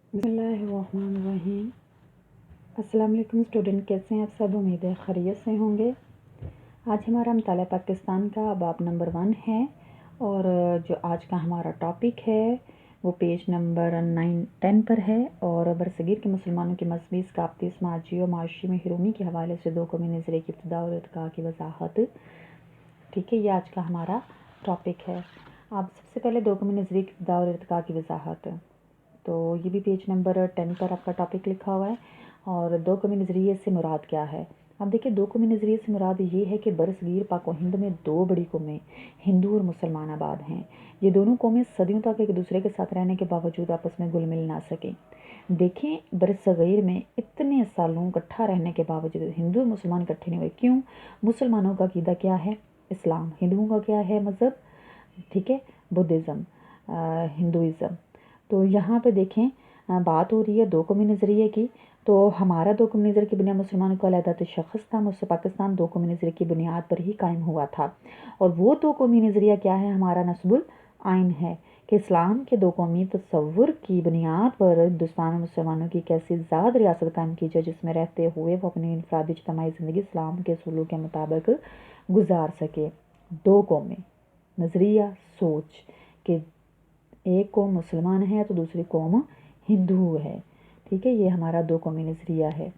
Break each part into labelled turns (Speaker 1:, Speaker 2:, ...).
Speaker 1: बिस्मिल्लाहिर्रहमानिर्रहीम। अस्सलाम वालेकुम स्टूडेंट, कैसे हैं आप सब? उम्मीद है खैरियत से होंगे। आज हमारा मुताला पाकिस्तान का बाब नंबर 1 है और जो आज का हमारा टॉपिक है वो पेज नंबर 9-10 पर है और बरसगीर के मुसलमानों की मजहबी सकाफती समाजी और माशी में हरूमी के हवाले से दो कौमी नज़रिए की इब्तिदा और इरतिका की वजाहत। ठीक है, ये आज का हमारा टॉपिक है। अब सबसे पहले दो कौमी नज़रिए की इब्तिदा और इरतिका की वजाहत, तो ये भी पेज नंबर 10 पर आपका टॉपिक लिखा हुआ है। और दो कौमी नज़रिए से मुराद क्या है? अब देखिए, दो कौमी नज़रिए से मुराद ये है कि बरसगीर पाक व हिंद में दो बड़ी कौमें हिंदू और मुसलमान आबाद हैं। ये दोनों कौमें सदियों तक एक दूसरे के साथ रहने के बावजूद आपस में घुल मिल ना सकें। देखें, बरसगीर में इतने सालों इकट्ठा रहने के बावजूद हिंदू और मुसलमान इकट्ठे नहीं हुए। क्यों? मुसलमानों का अकीदा क्या है? इस्लाम। हिंदुओं का क्या है मज़हब? ठीक है, बुद्धिज़्म, हिंदुइज़्म। तो यहाँ पे देखें, बात हो रही है दो कौमी नज़रिए की। तो हमारा दो कौमी नज़रिए की बुनियाद मुसलमानों का अलहदा शख़्स था, मुझसे पाकिस्तान दो कौमी नज़रिए की बुनियाद पर ही कायम हुआ था। और वो दो कौमी नज़रिया क्या है? हमारा नस्बुल आइन है कि इस्लाम के दो कौमी तसव्वुर की बुनियाद पर हिंदुस्तान में मुसलमानों की कैसी ज़ाद रियासत कायम की जाए जिसमें रहते हुए वो अपनी इनफरादी इज्तिमाई ज़िंदगी इस्लाम के उसूलों के मुताबिक गुजार सके। दो कौमें, नज़रिया, सोच कि एक कौम मुसलमान है तो दूसरी कौम हिंदू है। ठीक है, ये हमारा दो कौमी नज़रिया है।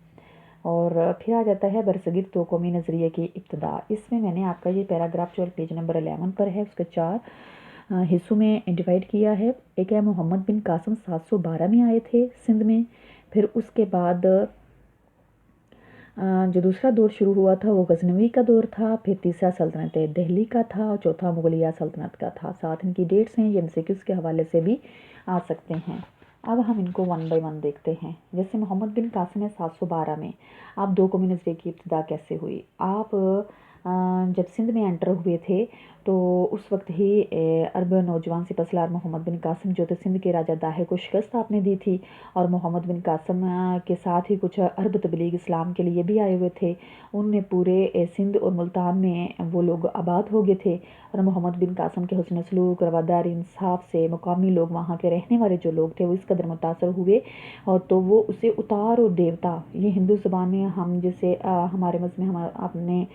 Speaker 1: और फिर आ जाता है बरसगीर दो कौमी नज़रिए की इब्तिदा। इसमें मैंने आपका ये पैराग्राफ जो पेज नंबर 11 पर है उसके 4 हिस्सों में डिवाइड किया है। एक है मोहम्मद बिन कासिम 712 में आए थे सिंध में। फिर उसके बाद जो दूसरा दौर शुरू हुआ था वो गजनवी का दौर था। फिर तीसरा सल्तनत दिल्ली का था और चौथा मुगलिया सल्तनत का था। साथ इनकी डेट्स हैं, ये एमसीक्यूज़ के हवाले से भी आ सकते हैं। अब हम इनको 1 बाय 1 देखते हैं। जैसे मोहम्मद बिन कासिम है 712 में। आप दो कौमी नज़रिए की इब्तिदा कैसे हुई? आप जब सिंध में एंटर हुए थे तो उस वक्त ही अरब नौजवान सिपहसालार मोहम्मद बिन कासिम जो थे सिंध के राजा दाहे को शिकस्त आपने दी थी। और मोहम्मद बिन कासिम के साथ ही कुछ अरब तबलीग इस्लाम के लिए भी आए हुए थे। उनने पूरे सिंध और मुल्तान में वो लोग आबाद हो गए थे। और मोहम्मद बिन कासिम के हुस्न सलूक, रवादारी, इंसाफ से मुकामी लोग, वहाँ के रहने वाले जो लोग थे वो इस कदर मुतासर हुए। और तो वो उसे उतार और देवता, ये हिंदू ज़बान में हम जैसे हमारे मज़हब में हम अपने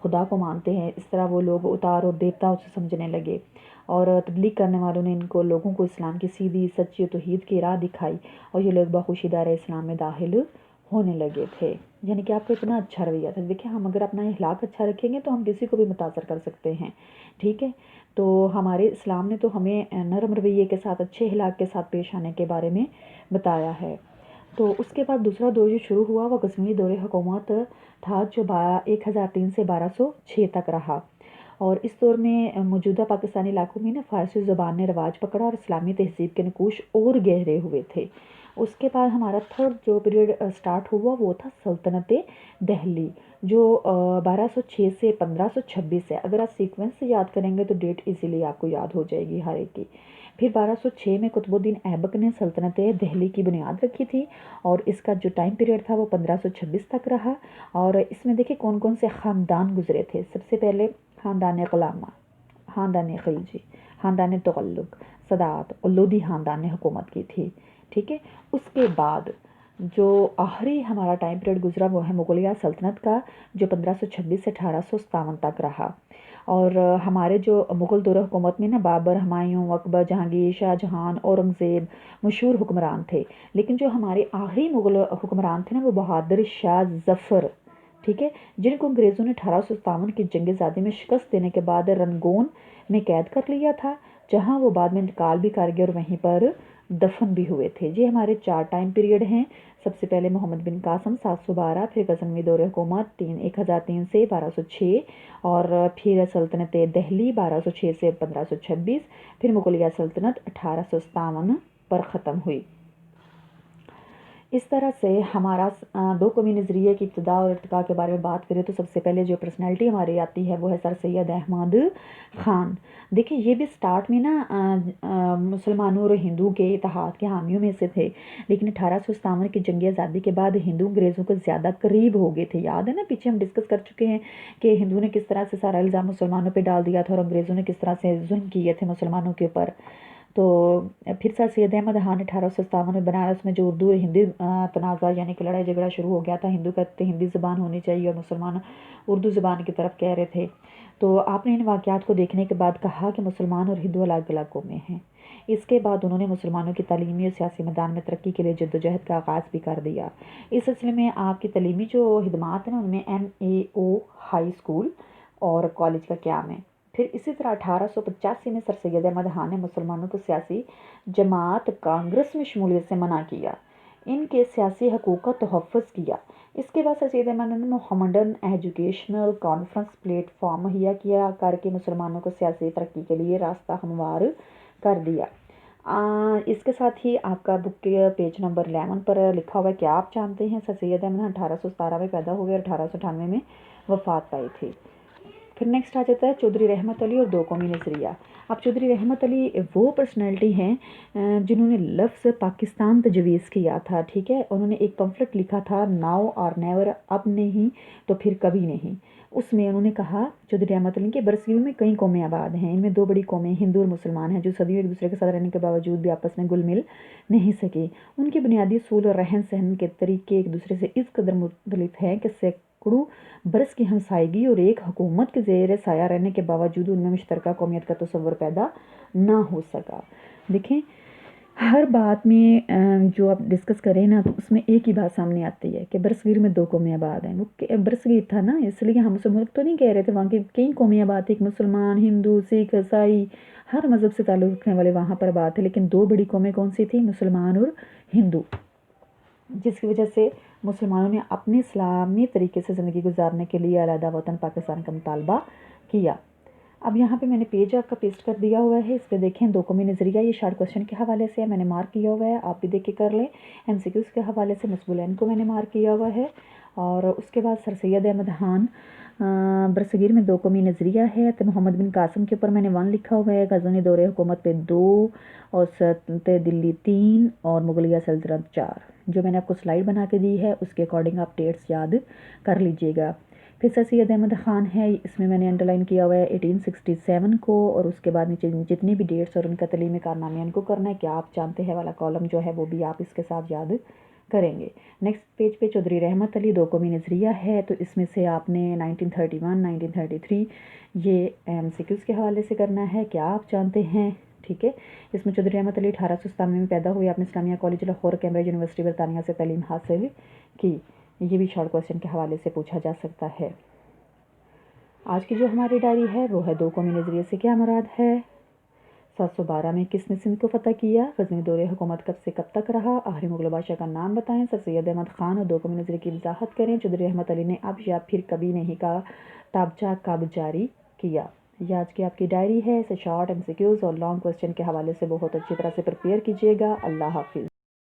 Speaker 1: खुदा को मानते हैं, इस तरह वो लोग उतार और देवता उसे समझने लगे। और तबलीग करने वालों ने इनको लोगों को इस्लाम की सीधी सच्ची तौहीद की राह दिखाई और ये लोग बखुशी दायरे इस्लाम में दाखिल होने लगे थे। यानी कि आपको इतना अच्छा रवैया था। देखिए, हम अगर अपना अखलाक अच्छा रखेंगे तो हम किसी को भी मुतासर कर सकते हैं। ठीक है, तो हमारे इस्लाम ने तो हमें नरम रवैये के साथ, अच्छे अखलाक के साथ पेश आने के बारे में बताया है। तो उसके बाद दूसरा दौर जो शुरू हुआ वो गजनवी दौर हुकूमत था जो 1003 से 1206 तक रहा। और इस दौर में मौजूदा पाकिस्तानी इलाकों में ना फ़ारसी ज़बान ने रवाज पकड़ा और इस्लामी तहज़ीब के नकूश और गहरे हुए थे। उसके बाद हमारा थर्ड जो पीरियड स्टार्ट हुआ वो था सल्तनत दिल्ली, जो 1206 से 1526 है। अगर आप सीक्वेंस से याद करेंगे तो डेट इजीली आपको याद हो जाएगी हर एक की। फिर 1206 में कुतुबुद्दीन ऐबक ने सल्तनत दिल्ली की बुनियाद रखी थी और इसका जो टाइम पीरियड था वो 1526 तक रहा। और इसमें देखिए कौन कौन से ख़ानदान गुजरे थे। सबसे पहले ख़ानदान ग़ुलामा, ख़ानदान खिलजी, ख़ानदान तुगलक, सदात और लोधी ख़ानदान ने हुकूमत की थी। ठीक है, उसके बाद जो आखिरी हमारा टाइम पीरियड गुजरा वो है मुगलिया सल्तनत का, जो 1526 से 1857 तक रहा। और हमारे जो मुग़ल दौर हुकूमत में ना बाबर, हुमायूं, अकबर, जहांगीर, शाहजहां, औरंगज़ेब मशहूर हुक्मरान थे। लेकिन जो हमारे आखिरी मुग़ल हुक्मरान थे ना वो बहादुर शाह ज़फ़र, ठीक है, जिनको अंग्रेज़ों ने 1857 की जंग आज़ादी में शिकस्त देने के बाद रंगून में कैद कर लिया था, जहां वो बाद में इंतकाल भी कर गए और वहीं पर दफन भी हुए थे। ये हमारे 4 टाइम पीरियड हैं। सबसे पहले मोहम्मद बिन कासिम 712, फिर गजनवी दौर हुकूमत 1003 से 1206, और फिर सल्तनत दिल्ली 1206 से 1526, फिर मुगलिया सल्तनत 1857 पर ख़त्म हुई। इस तरह से हमारा दो कौमी नज़रिए की इब्तिदा और इर्तिका के बारे में बात करें तो सबसे पहले जो पर्सनैलिटी हमारी आती है वो है सर सैयद अहमद ख़ान। देखिए, ये भी स्टार्ट में ना मुसलमानों और हिंदू के इत्तेहाद के हामियों में से थे। लेकिन 1857 की जंग आज़ादी के बाद हिंदू अंग्रेज़ों को ज़्यादा करीब हो गए थे। याद है ना, पीछे हम डिस्कस कर चुके हैं कि हिंदू ने किस तरह से सारा इल्ज़ाम मुसलमानों पर डाल दिया था और अंग्रेज़ों ने किस तरह से जुल्म किए थे मुसलमानों के ऊपर। तो फिर सर सैयद अहमद खान 1857 में बनारस में जो उर्दू और हिंदी तनाज़ा यानी कि लड़ाई झगड़ा शुरू हो गया था, हिंदू कहते हिंदी ज़बान होनी चाहिए और मुसलमान उर्दू ज़बान की तरफ कह रहे थे। तो आपने इन वाक़यात को देखने के बाद कहा कि मुसलमान और हिंदू अलग अलग कौमें हैं। इसके बाद उन्होंने मुसलमानों की तालीमी और सियासी मैदान में तरक्की के लिए जद्दोजहद का आगाज़ भी कर दिया। इस सिलसिले में आपकी तालीमी जो खिदमात हैं उनमें MAO हाई स्कूल और कॉलेज का क़याम है। फिर इसी तरह 1885 में सर सैयद अहमद खान ने मुसलमानों को सियासी जमात कांग्रेस में शमूलियत से मना किया, इनके सियासी हकूक़ का तहफ़्फ़ुज़ किया। इसके बाद सर सैयद अहमद ने मोहम्मदन एजुकेशनल कॉन्फ्रेंस प्लेटफॉर्म मुहैया किया करके मुसलमानों को सियासी तरक्की के लिए रास्ता हमवार कर दिया। इसके साथ ही आपका बुक के पेज नंबर 11 पर लिखा हुआ है, क्या आप जानते हैं सर सैयद अहमद 1817 में पैदा हुए और 1898 में वफ़ात पाई थी। फिर नेक्स्ट आ जाता है चौधरी रहमत अली और दो कौमी नज़रिया। अब चौधरी रहमत अली वो पर्सनैलिटी हैं जिन्होंने लफ्ज़ पाकिस्तान तजवीज़ किया था, ठीक है। उन्होंने एक पम्फलेट लिखा था, नाउ और नेवर, अब नहीं तो फिर कभी नहीं। उसमें उन्होंने कहा चौधरी रहमत अली के बरसीम में कई कौमें आबाद हैं, इनमें दो बड़ी कौमें हिंदू और मुसलमान हैं जो सदियों एक दूसरे के साथ रहने के बावजूद भी आपस में घुल मिल नहीं सके। उनके बुनियादी असूल और रहन सहन के तरीके एक दूसरे से इस कदर मुख्तलिफ हैं कि सैकड़ों बरस की हमसायगी और एक हुकूमत के ज़ेर साया रहने के बावजूद उनमें मुश्तरका कौमियत का तस्वर पैदा ना हो सका। देखें, हर बात में जो आप डिस्कस करें ना तो उसमें एक ही बात सामने आती है कि बरसगीर में दो कौमें आबाद हैं। वो बरसगीर था ना, इसलिए हम उस मुल्क तो नहीं कह रहे थे, वहाँ की कई कौमें आबाद थी, एक मुसलमान, हिंदू, सिख, ईसाई, हर मज़हब से ताल्लुक़ रखने वाले वहाँ पर आबाद थे। लेकिन दो बड़ी कौमें कौन सी थी? मुसलमान और हिंदू, जिसकी वजह से मुसलमानों ने अपने इस्लामी तरीके से ज़िंदगी गुजारने के लिए अलहदा वतन पाकिस्तान का मुतालबा किया। अब यहाँ पे मैंने पेज आपका पेस्ट कर दिया हुआ है, इस पर देखें दो कौमी नज़रिया, ये शार्ट क्वेश्चन के हवाले से है, मैंने मार्क किया हुआ है, आप भी देख के कर लें। MCQs के हवाले से नस्बुलैन को मैंने मार्क किया हुआ है। और उसके बाद सर सैयद अहमद खान बरसगीर में दो कौमी नज़रिया है। तो मोहम्मद बिन कासिम के ऊपर मैंने 1 लिखा हुआ है, गज़नी दौरे हुकूमत पे 2, और सल्तनत दिल्ली 3 और मुगलिया सल्तनत 4। जो मैंने आपको स्लाइड बना के दी है उसके अकॉर्डिंग आप डेट्स याद कर लीजिएगा। फिर सर सैयद अहमद खान है, इसमें मैंने अंडरलाइन किया हुआ है 1867 को, और उसके बाद नीचे जितनी भी डेट्स और उनका तलीमी कारनामे उनको करना है। क्या आप जानते हैं वाला कॉलम जो है वो भी आप इसके साथ याद करेंगे। नेक्स्ट पेज पे चौधरी रहमत अली दो कौमी नज़रिया है, तो इसमें से आपने 1931, 1933 ये MCQs के हवाले से करना है। क्या आप जानते हैं, ठीक है। इसमें चौधरी रहमत अली 1897 में पैदा हुए, आपने Islamia college Lahore, Cambridge university बरतानिया से तालीम हासिल की। ये भी शॉर्ट क्वेश्चन के हवाले से पूछा जा सकता है। आज की जो हमारी डायरी है वो है दो कौमी नज़रिए से क्या मुराद है। 712 में किसने सिंध को फतह किया। गजनी दौरे हुकूमत कब से कब तक रहा। आखिरी मुगल बादशाह का नाम बताएं। सर सैयद अहमद खान और दो कौमी नज़रिए की वजाहत करें। चौधरी रहमत अली ने अब या फिर कभी नहीं का ताबचा कब जारी किया। ये आज की आपकी डायरी है। इसे शॉर्ट MCQs और लॉन्ग क्वेश्चन के हवाले से बहुत अच्छी तरह से प्रिपेयर कीजिएगा। अल्लाह हाफिज़।